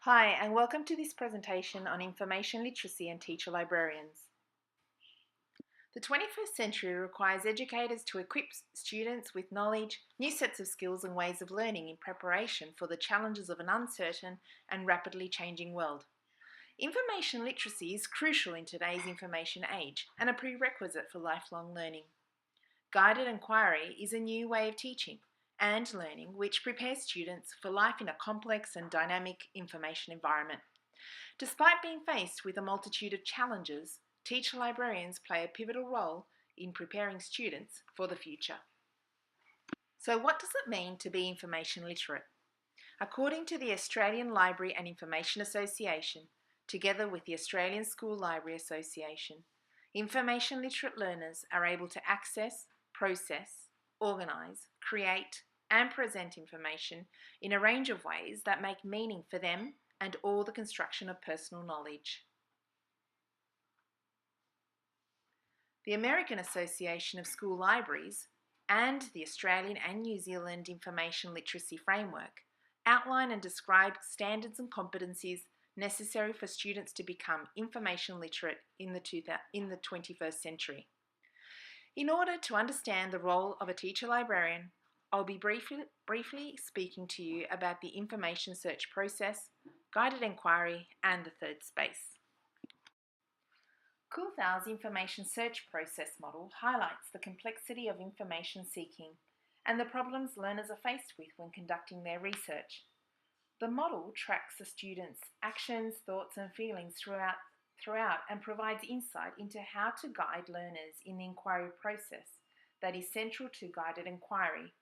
Hi, and welcome to this presentation on information literacy and teacher librarians. The 21st century requires educators to equip students with knowledge, new sets of skills and ways of learning in preparation for the challenges of an uncertain and rapidly changing world. Information literacy is crucial in today's information age and a prerequisite for lifelong learning. Guided inquiry is a new way of teaching and learning which prepares students for life in a complex and dynamic information environment. Despite being faced with a multitude of challenges, teacher librarians play a pivotal role in preparing students for the future. So what does it mean to be information literate? According to the Australian Library and Information Association, together with the Australian School Library Association, information literate learners are able to access, process, organise, create and present information in a range of ways that make meaning for them and all the construction of personal knowledge. The American Association of School Libraries and the Australian and New Zealand Information Literacy Framework outline and describe standards and competencies necessary for students to become information literate in the 21st century. In order to understand the role of a teacher librarian, I'll be briefly speaking to you about the information search process, guided inquiry, and the third space. Kuhlthau's information search process model highlights the complexity of information seeking and the problems learners are faced with when conducting their research. The model tracks the students' actions, thoughts, and feelings throughout and provides insight into how to guide learners in the inquiry process that is central to guided inquiry.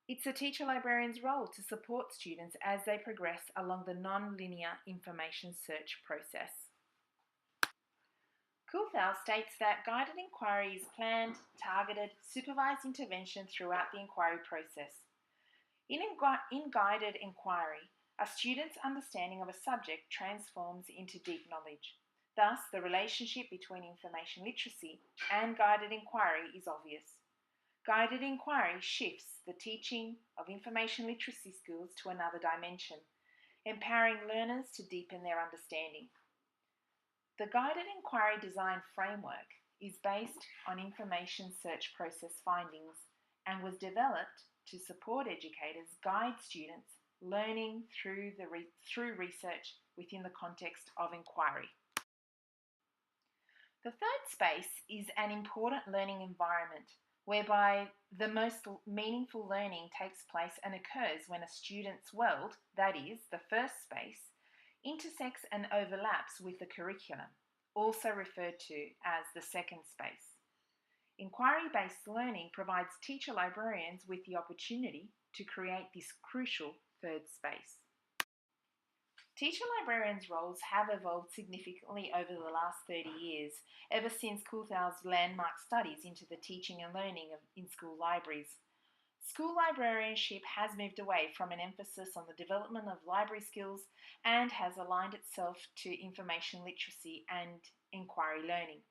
It's a teacher librarian's role to support students as they progress along the non-linear information search process. Kuhlthau states that guided inquiry is planned, targeted, supervised intervention throughout the inquiry process. In guided inquiry, a student's understanding of a subject transforms into deep knowledge. Thus, the relationship between information literacy and guided inquiry is obvious. Guided inquiry shifts the teaching of information literacy skills to another dimension, empowering learners to deepen their understanding. The guided inquiry design framework is based on information search process findings and was developed to support educators guide students learning through research within the context of inquiry. The third space is an important learning environment whereby the most meaningful learning takes place and occurs when a student's world, that is, the first space, intersects and overlaps with the curriculum, also referred to as the second space. Inquiry-based learning provides teacher librarians with the opportunity to create this crucial third space. Teacher librarians' roles have evolved significantly over the last 30 years, ever since Kuhlthau's landmark studies into the teaching and learning in school libraries. School librarianship has moved away from an emphasis on the development of library skills and has aligned itself to information literacy and inquiry learning.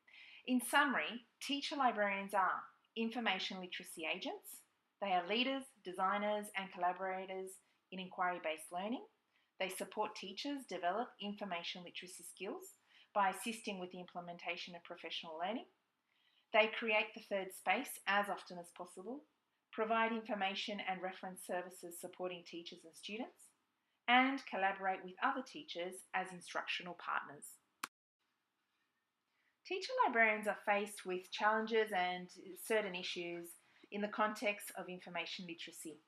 In summary, teacher librarians are information literacy agents. They are leaders, designers, and collaborators in inquiry-based learning. They support teachers develop information literacy skills by assisting with the implementation of professional learning. They create the third space as often as possible, provide information and reference services supporting teachers and students, and collaborate with other teachers as instructional partners. Teacher librarians are faced with challenges and certain issues in the context of information literacy.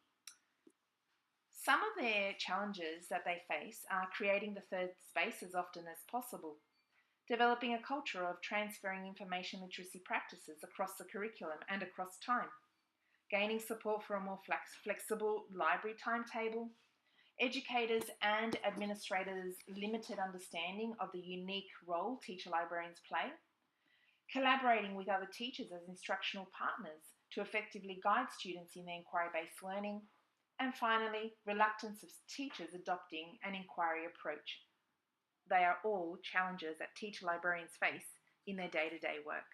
Some of their challenges that they face are creating the third space as often as possible, developing a culture of transferring information literacy practices across the curriculum and across time, gaining support for a more flexible library timetable, educators and administrators' limited understanding of the unique role teacher librarians play, collaborating with other teachers as instructional partners to effectively guide students in their inquiry-based learning, and finally, reluctance of teachers adopting an inquiry approach. They are all challenges that teacher librarians face in their day-to-day work.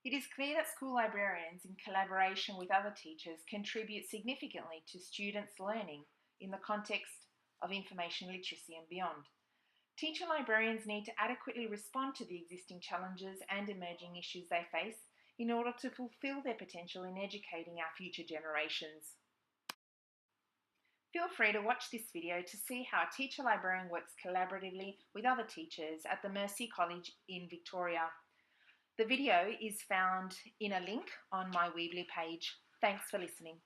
It is clear that school librarians, in collaboration with other teachers, contribute significantly to students' learning in the context of information literacy and beyond. Teacher librarians need to adequately respond to the existing challenges and emerging issues they face in order to fulfil their potential in educating our future generations. Feel free to watch this video to see how a teacher librarian works collaboratively with other teachers at the Mercy College in Victoria. The video is found in a link on my Weebly page. Thanks for listening.